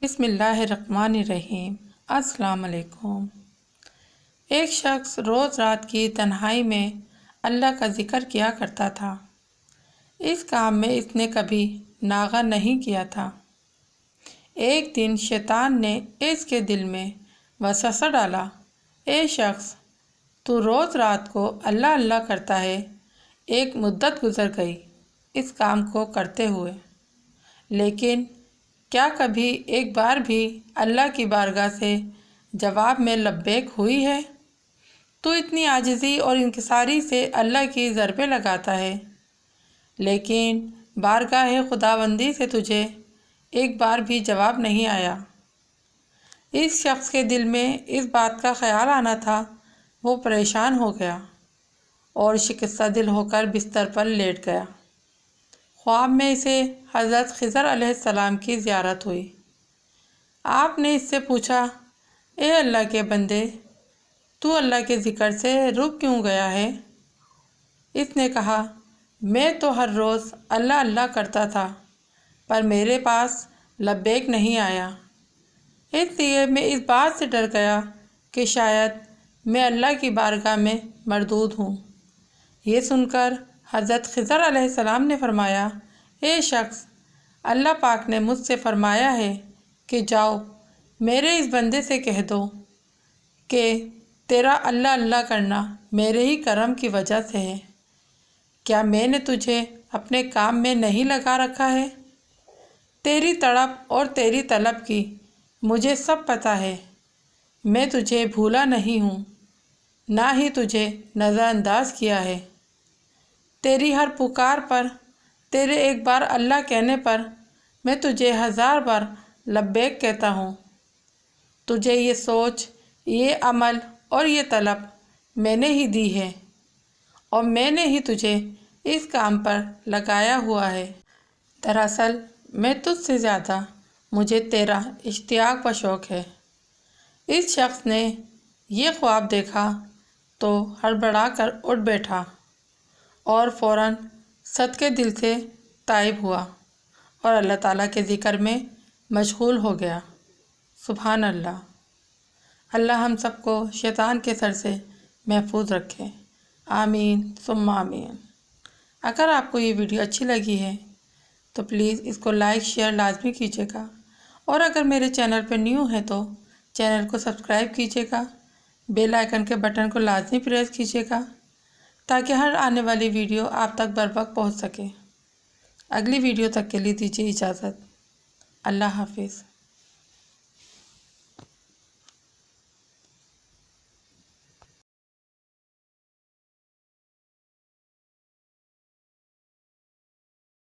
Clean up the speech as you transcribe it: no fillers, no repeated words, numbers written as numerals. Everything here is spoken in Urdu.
بسم اللہ الرحمن الرحیم۔ السلام علیکم۔ ایک شخص روز رات کی تنہائی میں اللہ کا ذکر کیا کرتا تھا۔ اس کام میں اس نے کبھی ناغہ نہیں کیا تھا۔ ایک دن شیطان نے اس کے دل میں وسوسہ ڈالا، اے شخص، تو روز رات کو اللہ اللہ کرتا ہے۔ ایک مدت گزر گئی اس کام کو کرتے ہوئے، لیکن کیا کبھی ایک بار بھی اللہ کی بارگاہ سے جواب میں لبیک ہوئی ہے؟ تو اتنی عاجزی اور انکساری سے اللہ کی ضربیں لگاتا ہے، لیکن بارگاہ خداوندی سے تجھے ایک بار بھی جواب نہیں آیا۔ اس شخص کے دل میں اس بات کا خیال آنا تھا، وہ پریشان ہو گیا اور شکستہ دل ہو کر بستر پر لیٹ گیا۔ خواب میں اسے حضرت خضر علیہ السلام کی زیارت ہوئی۔ آپ نے اس سے پوچھا، اے اللہ کے بندے، تو اللہ کے ذکر سے رک کیوں گیا ہے؟ اس نے کہا، میں تو ہر روز اللہ اللہ کرتا تھا، پر میرے پاس لبیک نہیں آیا، اس لیے میں اس بات سے ڈر گیا کہ شاید میں اللہ کی بارگاہ میں مردود ہوں۔ یہ سن کر حضرت خضر علیہ السلام نے فرمایا، اے شخص، اللہ پاک نے مجھ سے فرمایا ہے کہ جاؤ میرے اس بندے سے کہہ دو کہ تیرا اللہ اللہ کرنا میرے ہی کرم کی وجہ سے ہے۔ کیا میں نے تجھے اپنے کام میں نہیں لگا رکھا ہے؟ تیری تڑپ اور تیری طلب کی مجھے سب پتہ ہے۔ میں تجھے بھولا نہیں ہوں، نہ ہی تجھے نظر انداز کیا ہے۔ تیری ہر پکار پر، تیرے ایک بار اللہ کہنے پر میں تجھے 1000 بار لبیک کہتا ہوں۔ تجھے یہ سوچ، یہ عمل اور یہ طلب میں نے ہی دی ہے، اور میں نے ہی تجھے اس کام پر لگایا ہوا ہے۔ دراصل میں تجھ سے زیادہ مجھے تیرا اشتیاق و شوق ہے۔ اس شخص نے یہ خواب دیکھا تو ہڑبڑا کر اٹھ بیٹھا اور فوراً صدقے دل سے تائب ہوا اور اللہ تعالیٰ کے ذکر میں مشغول ہو گیا۔ سبحان اللہ۔ اللہ ہم سب کو شیطان کے سر سے محفوظ رکھے، آمین ثم آمین۔ اگر آپ کو یہ ویڈیو اچھی لگی ہے تو پلیز اس کو لائک شیئر لازمی کیجیے گا، اور اگر میرے چینل پہ نیو ہے تو چینل کو سبسکرائب کیجیے گا، بیل آئیکن کے بٹن کو لازمی پریس کیجیے گا تاکہ ہر آنے والی ویڈیو آپ تک بروقت پہنچ سکے۔ اگلی ویڈیو تک کے لیے دیجیے اجازت۔ اللہ حافظ۔